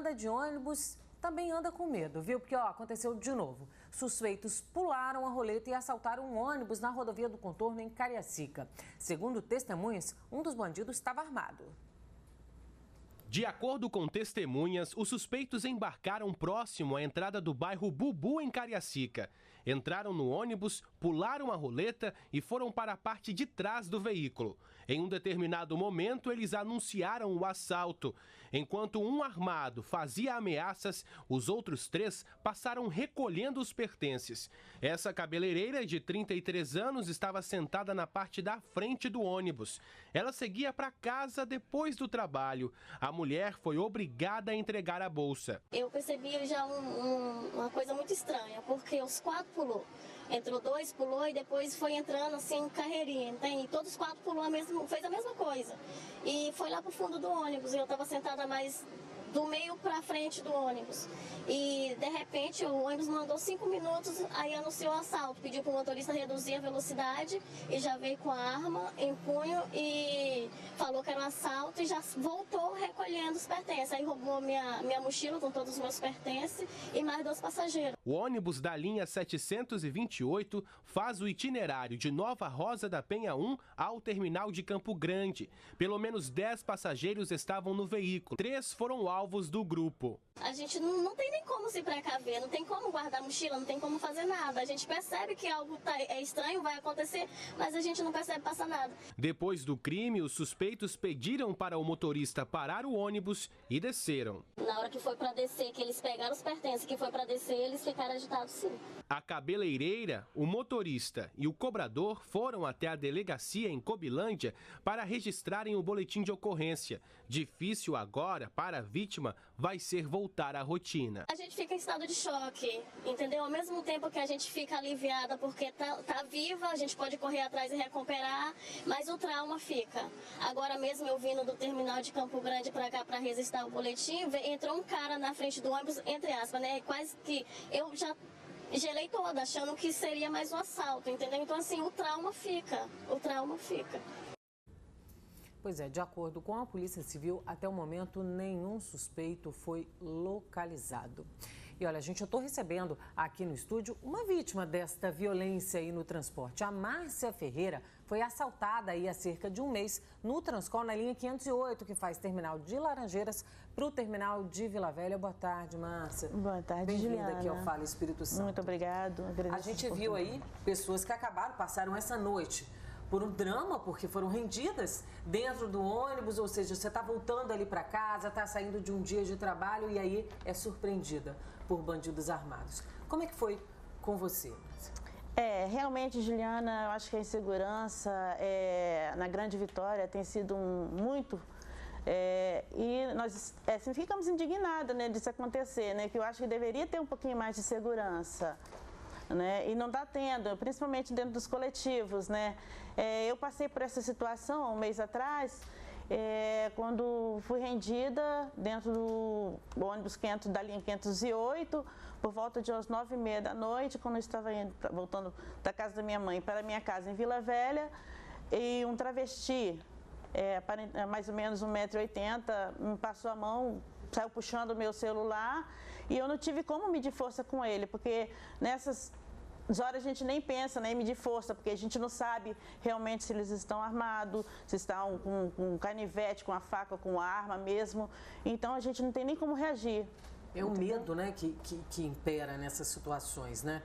anda de ônibus também anda com medo, viu? Porque, aconteceu de novo. Suspeitos pularam a roleta e assaltaram um ônibus na rodovia do Contorno, em Cariacica. Segundo testemunhas, um dos bandidos estava armado. De acordo com testemunhas, os suspeitos embarcaram próximo à entrada do bairro Bubu, em Cariacica. Entraram no ônibus, pularam a roleta e foram para a parte de trás do veículo. Em um determinado momento, eles anunciaram o assalto. Enquanto um armado fazia ameaças, os outros 3 passaram recolhendo os pertences. Essa cabeleireira de 33 anos estava sentada na parte da frente do ônibus. Ela seguia para casa depois do trabalho. A mulher foi obrigada a entregar a bolsa. Eu percebi já uma coisa muito estranha, porque os 4 pulou. Entrou 2, pulou e depois foi entrando assim, carreirinha, entende? E todos os 4 pulou fez a mesma coisa. E foi lá pro fundo do ônibus, e eu estava sentada mais do meio para frente do ônibus. E de repente o ônibus mandou 5 minutos, aí anunciou o assalto, pediu para o motorista reduzir a velocidade e já veio com a arma em punho e falou que era um assalto e já voltou recolhendo os pertences. Aí roubou minha mochila com todos os meus pertences e mais 2 passageiros. O ônibus da linha 728 faz o itinerário de Nova Rosa da Penha 1 ao terminal de Campo Grande. Pelo menos 10 passageiros estavam no veículo. 3 foram alvos do grupo. A gente não tem nem como se precaver, não tem como guardar a mochila, não tem como fazer nada. A gente percebe que algo é estranho, vai acontecer, mas a gente não percebe passar nada. Depois do crime, os suspeitos pediram para o motorista parar o ônibus e desceram. Na hora que foi para descer, que eles pegaram os pertences, que foi para descer, eles ficaram agitados sim. A cabeleireira, o motorista e o cobrador foram até a delegacia em Cobilândia para registrarem o boletim de ocorrência. Difícil agora para a vítima vai ser voltar à rotina. A gente fica em estado de choque, entendeu? Ao mesmo tempo que a gente fica aliviada porque tá viva, a gente pode correr atrás e recuperar, mas o trauma fica. Agora mesmo eu vindo do terminal de Campo Grande para cá para registrar o boletim, entrou um cara na frente do ônibus, entre aspas, né? Quase que eu já gelei toda, achando que seria mais um assalto, entendeu? Então assim, o trauma fica. Pois é, de acordo com a Polícia Civil, até o momento nenhum suspeito foi localizado. E olha, gente, eu estou recebendo aqui no estúdio uma vítima desta violência aí no transporte. A Márcia Ferreira foi assaltada aí há cerca de um mês no Transcol, na linha 508, que faz terminal de Laranjeiras para o terminal de Vila Velha. Boa tarde, Márcia. Boa tarde, Juliana. Bem-vinda aqui ao Fala Espírito Santo. Muito obrigado. A gente viu aí pessoas que passaram essa noite por um drama, porque foram rendidas dentro do ônibus, ou seja, você está voltando ali para casa, está saindo de um dia de trabalho e aí é surpreendida por bandidos armados. Como é que foi com você? Realmente, Juliana, eu acho que a insegurança na Grande Vitória tem sido muito... e nós ficamos indignadas, né, disso acontecer, né, que eu acho que deveria ter um pouquinho mais de segurança. Né? E não está tendo, principalmente dentro dos coletivos, né? Eu passei por essa situação um mês atrás, quando fui rendida dentro do ônibus da linha 508, por volta de às 9h30 da noite, quando eu estava voltando da casa da minha mãe para a minha casa em Vila Velha, e um travesti, mais ou menos 1,80 m, me passou a mão, saiu puxando o meu celular e eu não tive como medir força com ele, porque nessas horas a gente nem pensa em medir força, porque a gente não sabe realmente se eles estão armados, se estão com um canivete, com a faca, com a arma mesmo, então a gente não tem nem como reagir. É o medo, né, que impera nessas situações, né?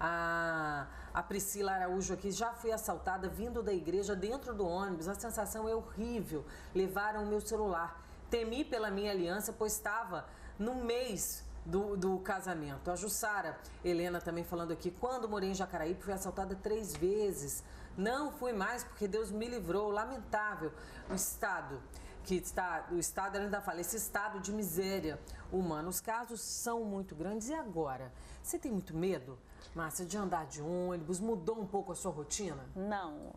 A Priscila Araújo aqui já foi assaltada vindo da igreja dentro do ônibus, a sensação é horrível, levaram o meu celular. Temi pela minha aliança, pois estava no mês do casamento. A Jussara Helena também falando aqui, quando morei em Jacaraípe, fui assaltada 3 vezes. Não fui mais porque Deus me livrou. Lamentável o estado ela ainda fala, esse estado de miséria humana. Os casos são muito grandes. E agora? Você tem muito medo, Márcia, de andar de ônibus? Mudou um pouco a sua rotina? Não,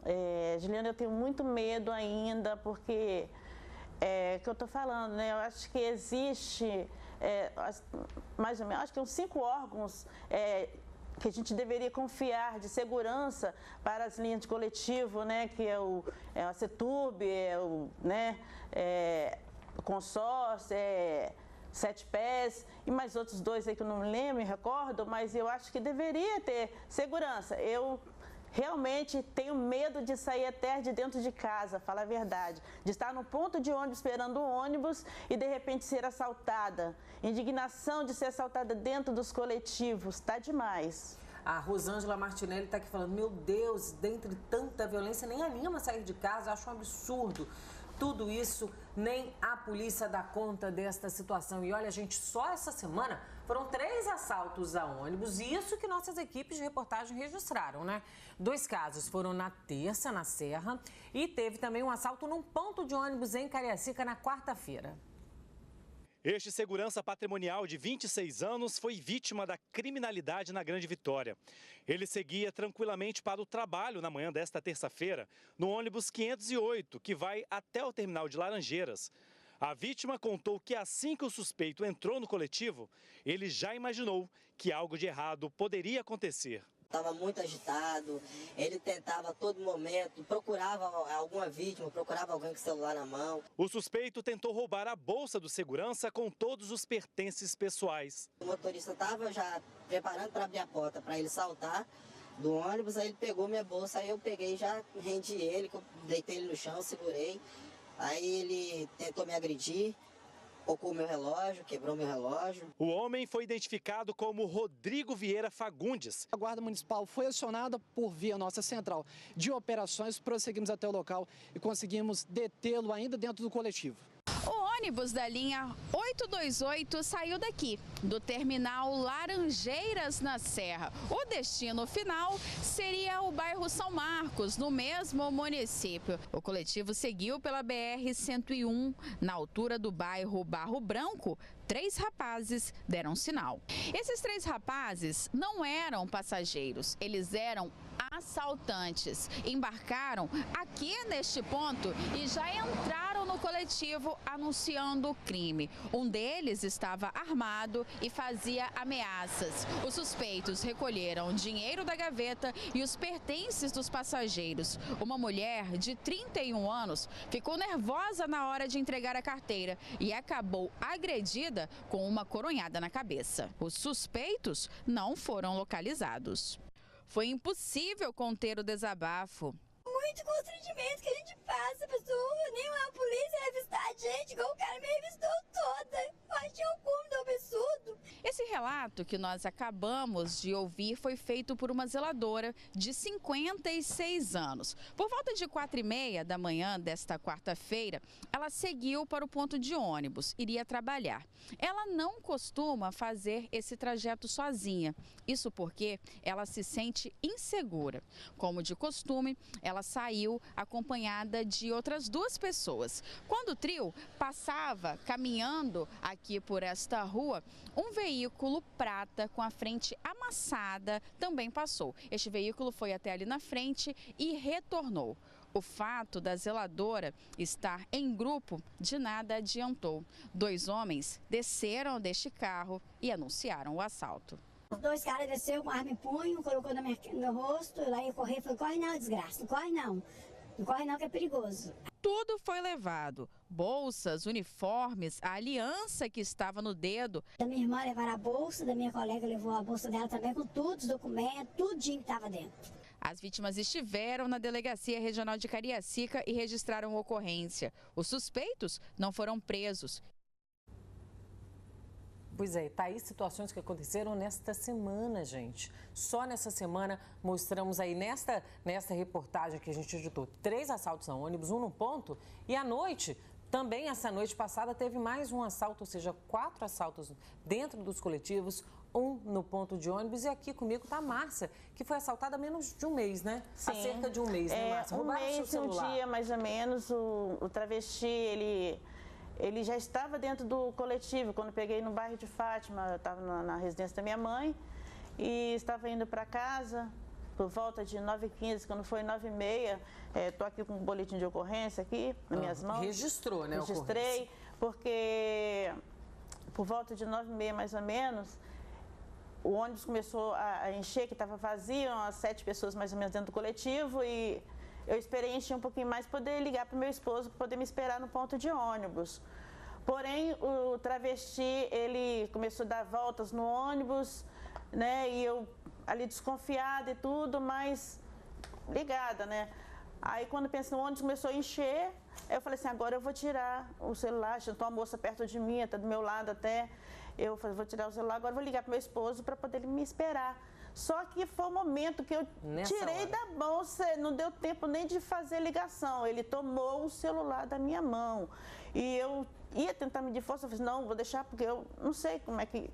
Juliana, eu tenho muito medo ainda, porque que eu estou falando, né? Eu acho que existe mais ou menos, acho que uns 5 órgãos que a gente deveria confiar de segurança para as linhas de coletivo, né? Que é a CETURB, o consórcio, Sete Pés e mais outros dois aí que eu não me lembro, me recordo, mas eu acho que deveria ter segurança. Eu realmente tenho medo de sair até de dentro de casa, fala a verdade. De estar no ponto de ônibus, esperando o ônibus e de repente ser assaltada. Indignação de ser assaltada dentro dos coletivos, tá demais. A Rosângela Martinelli está aqui falando, meu Deus, dentre tanta violência, nem anima a sair de casa, acho um absurdo. Tudo isso, nem a polícia dá conta desta situação. E olha, gente, só essa semana foram 3 assaltos a ônibus, e isso que nossas equipes de reportagem registraram, né? 2 casos foram na terça, na Serra, e teve também um assalto num ponto de ônibus em Cariacica na quarta-feira. Este segurança patrimonial de 26 anos foi vítima da criminalidade na Grande Vitória. Ele seguia tranquilamente para o trabalho na manhã desta terça-feira, no ônibus 508, que vai até o terminal de Laranjeiras. A vítima contou que assim que o suspeito entrou no coletivo, ele já imaginou que algo de errado poderia acontecer. Estava muito agitado, ele tentava a todo momento, procurava alguma vítima, procurava alguém com o celular na mão. O suspeito tentou roubar a bolsa do segurança com todos os pertences pessoais. O motorista estava já preparando para abrir a porta para ele saltar do ônibus, aí ele pegou minha bolsa, aí eu peguei, já rendi ele, deitei ele no chão, segurei. Aí ele tentou me agredir. Tocou meu relógio, quebrou meu relógio. O homem foi identificado como Rodrigo Vieira Fagundes. A Guarda Municipal foi acionada por via nossa central de operações, prosseguimos até o local e conseguimos detê-lo ainda dentro do coletivo. O ônibus da linha 828 saiu daqui, do terminal Laranjeiras, na Serra. O destino final seria o bairro São Marcos, no mesmo município. O coletivo seguiu pela BR-101, na altura do bairro Barro Branco. 3 rapazes deram sinal. Esses 3 rapazes não eram passageiros, eles eram assaltantes. Embarcaram aqui neste ponto e já entraram no coletivo anunciando o crime. Um deles estava armado e fazia ameaças. Os suspeitos recolheram dinheiro da gaveta e os pertences dos passageiros. Uma mulher de 31 anos ficou nervosa na hora de entregar a carteira e acabou agredida com uma coronhada na cabeça. Os suspeitos não foram localizados. Foi impossível conter o desabafo. Muito constrangimento que a gente passa, pessoa. Nem a polícia revistar a gente, igual o cara me revistou toda. Eu achei um cúmulo absurdo. Esse relato que nós acabamos de ouvir foi feito por uma zeladora de 56 anos. Por volta de 4h30 da manhã desta quarta-feira, ela seguiu para o ponto de ônibus, iria trabalhar. Ela não costuma fazer esse trajeto sozinha, isso porque ela se sente insegura. Como de costume, ela saiu acompanhada de outras 2 pessoas. Quando o trio passava caminhando aqui por esta rua, um veículo prata com a frente amassada também passou. Este veículo foi até ali na frente e retornou. O fato da zeladora estar em grupo de nada adiantou. 2 homens desceram deste carro e anunciaram o assalto. Os 2 caras desceram com arma em punho, colocou no meu rosto, lá eu corri e falei, corre não, desgraça, não corre não. Não corre não que é perigoso. Tudo foi levado. Bolsas, uniformes, a aliança que estava no dedo. Da minha irmã levaram a bolsa, da minha colega levou a bolsa dela também com todos os documentos, tudinho que estava dentro. As vítimas estiveram na Delegacia Regional de Cariacica e registraram ocorrência. Os suspeitos não foram presos. Pois é, tá aí situações que aconteceram nesta semana, gente. Só nessa semana mostramos aí nesta reportagem que a gente editou 3 assaltos a ônibus, 1 no ponto, e à noite, também essa noite passada, teve mais um assalto, ou seja, 4 assaltos dentro dos coletivos, 1 no ponto de ônibus. E aqui comigo está a Márcia, que foi assaltada há menos de um mês, né? Sim. Há cerca de um mês, né, Márcia? Um mês e um dia, mais ou menos, o travesti, ele já estava dentro do coletivo. Quando peguei no bairro de Fátima, eu estava na residência da minha mãe e estava indo para casa por volta de 9h15, quando foi 9h30. Estou aqui com um boletim de ocorrência aqui nas minhas mãos. Registrou, né? Registrei, porque por volta de 9h30, mais ou menos, o ônibus começou a encher, que estava vazio, umas 7 pessoas mais ou menos dentro do coletivo, e eu esperei encher um pouquinho mais para poder ligar para o meu esposo, para poder me esperar no ponto de ônibus. Porém, o travesti, ele começou a dar voltas no ônibus, né? E eu ali desconfiada e tudo, mas ligada, né? Aí quando penso no ônibus começou a encher, eu falei assim, agora eu vou tirar o celular, sentou uma moça perto de mim, até do meu lado até. Eu falei, vou tirar o celular, agora vou ligar para meu esposo para poder ele me esperar. Só que foi o momento que eu tirei da bolsa, não deu tempo nem de fazer ligação. Ele tomou o celular da minha mão. E eu ia tentar medir força, eu falei, não, vou deixar porque eu não sei como é que...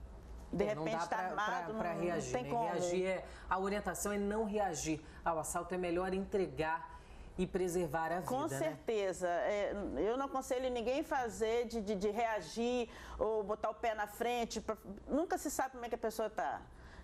De repente está armado, para reagir, não tem como. Reagir a orientação é não reagir ao assalto, é melhor entregar e preservar a vida. Com certeza. Eu não aconselho ninguém fazer de reagir ou botar o pé na frente. Nunca se sabe como é que a pessoa está.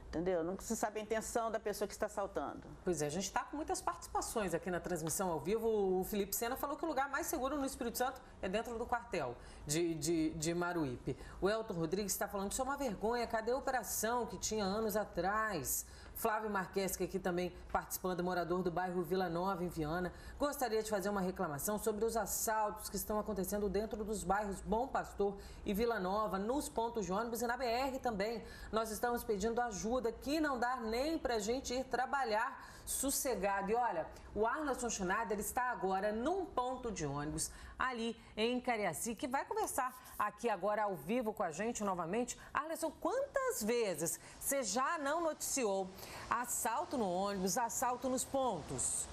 Entendeu? Nunca se sabe a intenção da pessoa que está assaltando. Pois é, a gente está com muitas participações aqui na transmissão ao vivo. O Felipe Sena falou que o lugar mais seguro no Espírito Santo é dentro do quartel de Maruípe. O Elton Rodrigues está falando que isso é uma vergonha. Cadê a operação que tinha anos atrás? Flávio Marques, que aqui também participando, morador do bairro Vila Nova, em Viana, gostaria de fazer uma reclamação sobre os assaltos que estão acontecendo dentro dos bairros Bom Pastor e Vila Nova, nos pontos de ônibus e na BR também. Nós estamos pedindo ajuda, que não dá nem para a gente ir trabalhar sossegado. E olha, o Arleson Schneider está agora num ponto de ônibus ali em Cariacica, que vai conversar aqui agora ao vivo com a gente novamente. Arleson, quantas vezes você já não noticiou assalto no ônibus, assalto nos pontos?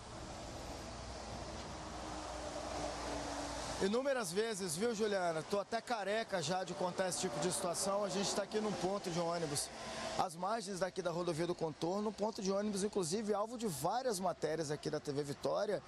Inúmeras vezes, viu, Juliana? Tô até careca já de contar esse tipo de situação. A gente está aqui num ponto de ônibus, às margens daqui da rodovia do Contorno, um ponto de ônibus, inclusive, alvo de várias matérias aqui da TV Vitória,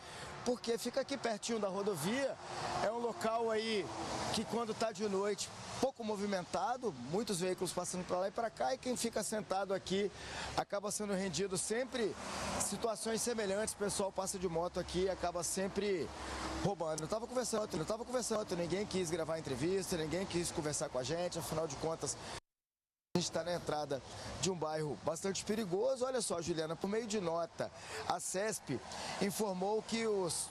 porque fica aqui pertinho da rodovia, é um local aí que quando está de noite, pouco movimentado, muitos veículos passando para lá e para cá, e quem fica sentado aqui acaba sendo rendido sempre situações semelhantes. O pessoal passa de moto aqui e acaba sempre roubando. Eu estava conversando, ninguém quis gravar entrevista, ninguém quis conversar com a gente, afinal de contas, a gente está na entrada de um bairro bastante perigoso. Olha só, Juliana, por meio de nota, a CESP informou que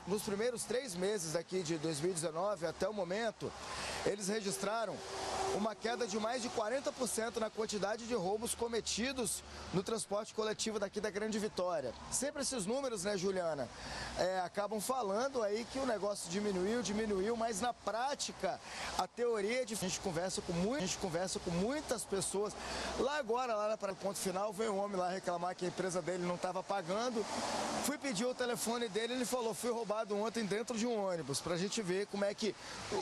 nos primeiros 3 meses aqui de 2019 até o momento, eles registraram uma queda de mais de 40% na quantidade de roubos cometidos no transporte coletivo daqui da Grande Vitória. Sempre esses números, né, Juliana, acabam falando aí que o negócio diminuiu, mas na prática, a teoria a gente conversa com muitas pessoas. Lá agora, para o ponto final, veio um homem lá reclamar que a empresa dele não estava pagando. Fui pedir o telefone dele, ele falou, fui roubado ontem dentro de um ônibus, para a gente ver como é que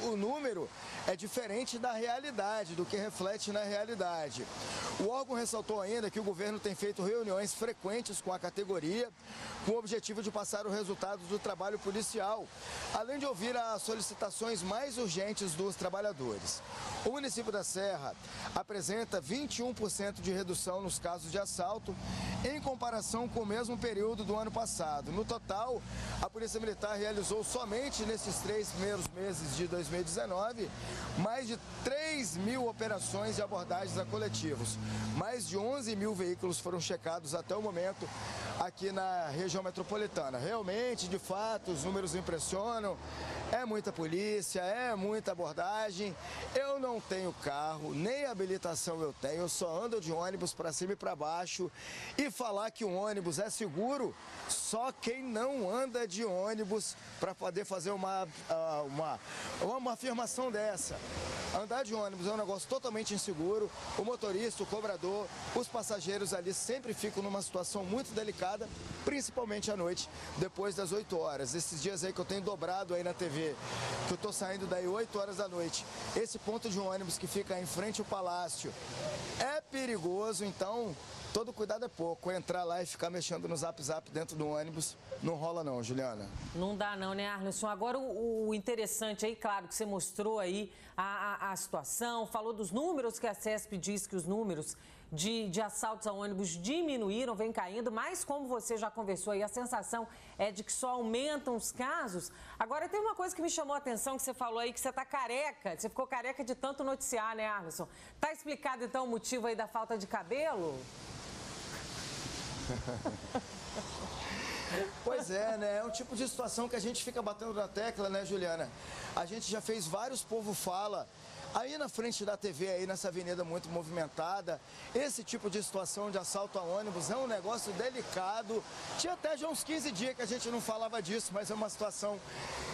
o número é diferente da realidade, do que reflete na realidade. O órgão ressaltou ainda que o governo tem feito reuniões frequentes com a categoria, com o objetivo de passar o resultado do trabalho policial, além de ouvir as solicitações mais urgentes dos trabalhadores. O município da Serra apresenta 21% de redução nos casos de assalto em comparação com o mesmo período do ano passado. No total, a Polícia Militar realizou somente nesses 3 primeiros meses de 2019 mais de 3.000 operações de abordagens a coletivos. Mais de 11.000 veículos foram checados até o momento aqui na região metropolitana. Realmente, de fato, os números impressionam. É muita polícia, é muita abordagem. Eu não tenho carro, nem habilitação eu tenho, eu só ando de ônibus para cima e para baixo. E falar que o ônibus é seguro, só quem não anda de ônibus para poder fazer uma afirmação dessa. Andar de ônibus é um negócio totalmente inseguro. O motorista, o cobrador, os passageiros ali sempre ficam numa situação muito delicada, principalmente à noite, depois das 8 horas. Esses dias aí que eu tenho dobrado aí na TV, que eu tô saindo daí 8 horas da noite. Esse ponto de ônibus que fica em frente ao palácio é perigoso, então todo cuidado é pouco. Entrar lá e ficar mexendo no Zap dentro do ônibus não rola não, Juliana. Não dá não, né, Arleson? Agora o interessante aí, claro, que você mostrou aí a situação, falou dos números que a CESP diz que os números de assaltos a ônibus diminuíram, vem caindo, mas como você já conversou aí, a sensação é de que só aumentam os casos. Agora, tem uma coisa que me chamou a atenção, que você falou aí, que você tá careca, você ficou careca de tanto noticiar, né, Arleson? Tá explicado, então, o motivo aí da falta de cabelo? Pois é, né? É um tipo de situação que a gente fica batendo na tecla, né, Juliana? A gente já fez vários Povo Fala Aí na frente da TV, aí nessa avenida muito movimentada, esse tipo de situação de assalto a ônibus é um negócio delicado. Tinha até já uns 15 dias que a gente não falava disso, mas é uma situação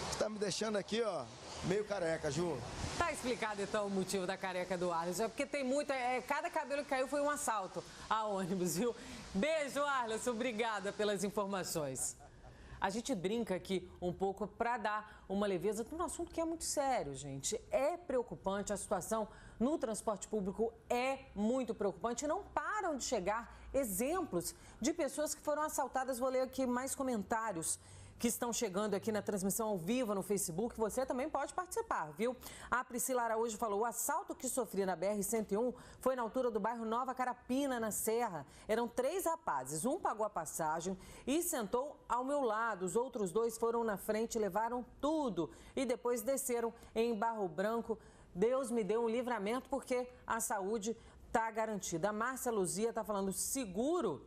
que está me deixando aqui, ó, meio careca, Ju. Tá explicado então o motivo da careca do Arles. É porque tem muito. Cada cabelo que caiu foi um assalto a ônibus, viu? Beijo, Arles. Obrigada pelas informações. A gente brinca aqui um pouco para dar uma leveza num assunto que é muito sério, gente. É preocupante, a situação no transporte público é muito preocupante e não param de chegar exemplos de pessoas que foram assaltadas. Vou ler aqui mais comentários que estão chegando aqui na transmissão ao vivo no Facebook. Você também pode participar, viu? A Priscila Araújo falou: o assalto que sofri na BR-101 foi na altura do bairro Nova Carapina, na Serra. Eram 3 rapazes, um pagou a passagem e sentou ao meu lado. Os outros 2 foram na frente, levaram tudo e depois desceram em Barro Branco. Deus me deu um livramento porque a saúde está garantida. A Márcia Luzia está falando: seguro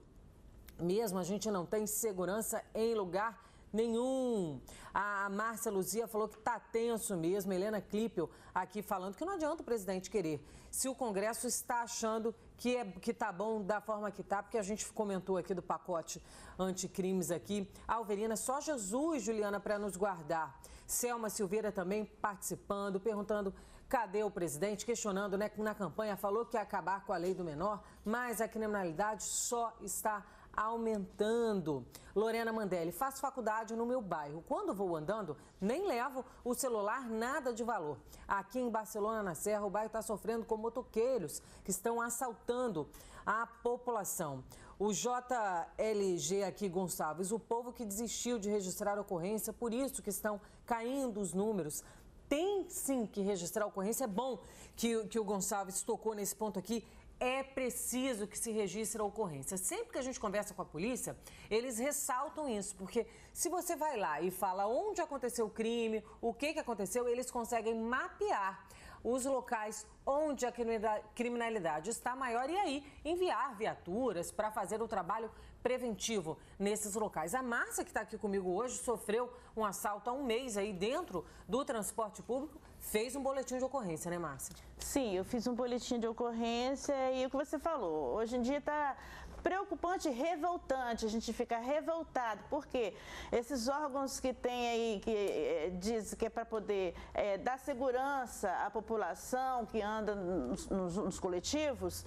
mesmo, a gente não tem segurança em lugar nenhum. A Márcia Luzia falou que tá tenso mesmo. Helena Klippel aqui falando que não adianta o presidente querer. Se o Congresso está achando que tá bom da forma que tá, porque a gente comentou aqui do pacote anticrimes aqui. Alverina, só Jesus, Juliana, para nos guardar. Selma Silveira também participando, perguntando cadê o presidente, questionando, né, que na campanha falou que ia acabar com a lei do menor, mas a criminalidade só está aumentando. Lorena Mandelli: faço faculdade no meu bairro. Quando vou andando, nem levo o celular, nada de valor. Aqui em Barcelona, na Serra, o bairro está sofrendo com motoqueiros que estão assaltando a população. O JLG aqui, Gonçalves: o povo que desistiu de registrar a ocorrência, por isso que estão caindo os números. Tem sim que registrar a ocorrência. É bom que o Gonçalves tocou nesse ponto aqui. É preciso que se registre a ocorrência. Sempre que a gente conversa com a polícia, eles ressaltam isso, porque se você vai lá e fala onde aconteceu o crime, o que aconteceu, eles conseguem mapear os locais onde a criminalidade está maior e aí enviar viaturas para fazer o trabalho preventivo nesses locais. A Márcia, que está aqui comigo hoje, sofreu um assalto há um mês aí dentro do transporte público, fez um boletim de ocorrência, né, Márcia? Sim, eu fiz um boletim de ocorrência e o que você falou, hoje em dia está preocupante e revoltante, a gente fica revoltado, porque esses órgãos que tem aí, que diz que é para poder dar segurança à população que anda nos coletivos,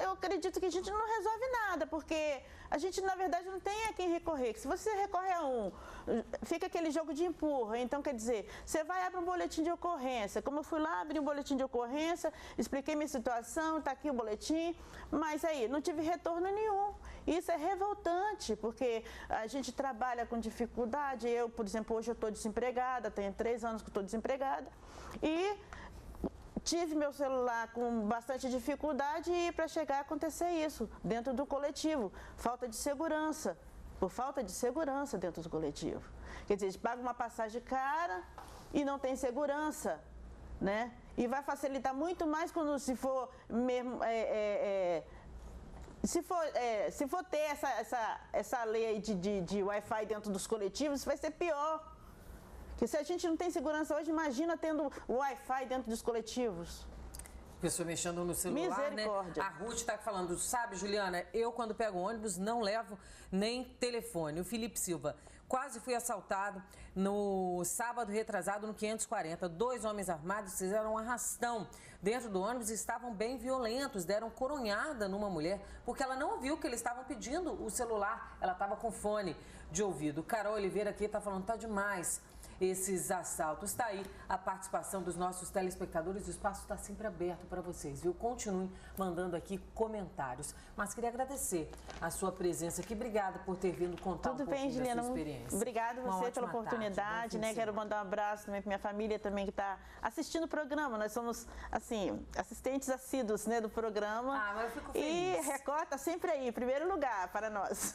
eu acredito que a gente não resolve nada, porque a gente, na verdade, não tem a quem recorrer. Se você recorre a um, fica aquele jogo de empurra. Então, quer dizer, você vai abrir um boletim de ocorrência. Como eu fui lá, abri um boletim de ocorrência, expliquei minha situação, está aqui o boletim, mas aí, não tive retorno nenhum. Isso é revoltante, porque a gente trabalha com dificuldade. Eu, por exemplo, hoje eu estou desempregada, tenho 3 anos que estou desempregada, e tive meu celular com bastante dificuldade e para chegar a acontecer isso dentro do coletivo. Falta de segurança, por falta de segurança dentro do coletivo. Quer dizer, a gente paga uma passagem cara e não tem segurança, né? E vai facilitar muito mais quando se for mesmo... Se for ter essa lei aí de Wi-Fi dentro dos coletivos, vai ser pior. Porque se a gente não tem segurança hoje, imagina tendo Wi-Fi dentro dos coletivos. Pessoa mexendo no celular, né? A Ruth está falando: sabe, Juliana, eu quando pego ônibus não levo nem telefone. O Felipe Silva: quase fui assaltado no sábado retrasado no 540. 2 homens armados fizeram um arrastão dentro do ônibus e estavam bem violentos. Deram coronhada numa mulher porque ela não ouviu que eles estavam pedindo o celular. Ela estava com fone de ouvido. Carol Oliveira aqui está falando: tá demais esses assaltos. Está aí a participação dos nossos telespectadores. O espaço está sempre aberto para vocês, viu? Continuem mandando aqui comentários. Mas queria agradecer a sua presença aqui. Obrigada por ter vindo contar um pouquinho da sua experiência. Obrigada a você pela oportunidade, né? Quero mandar um abraço também para minha família também que está assistindo o programa. Nós somos, assim, assistentes assíduos, né, do programa. Ah, mas eu fico feliz. E Record está sempre aí, em primeiro lugar para nós.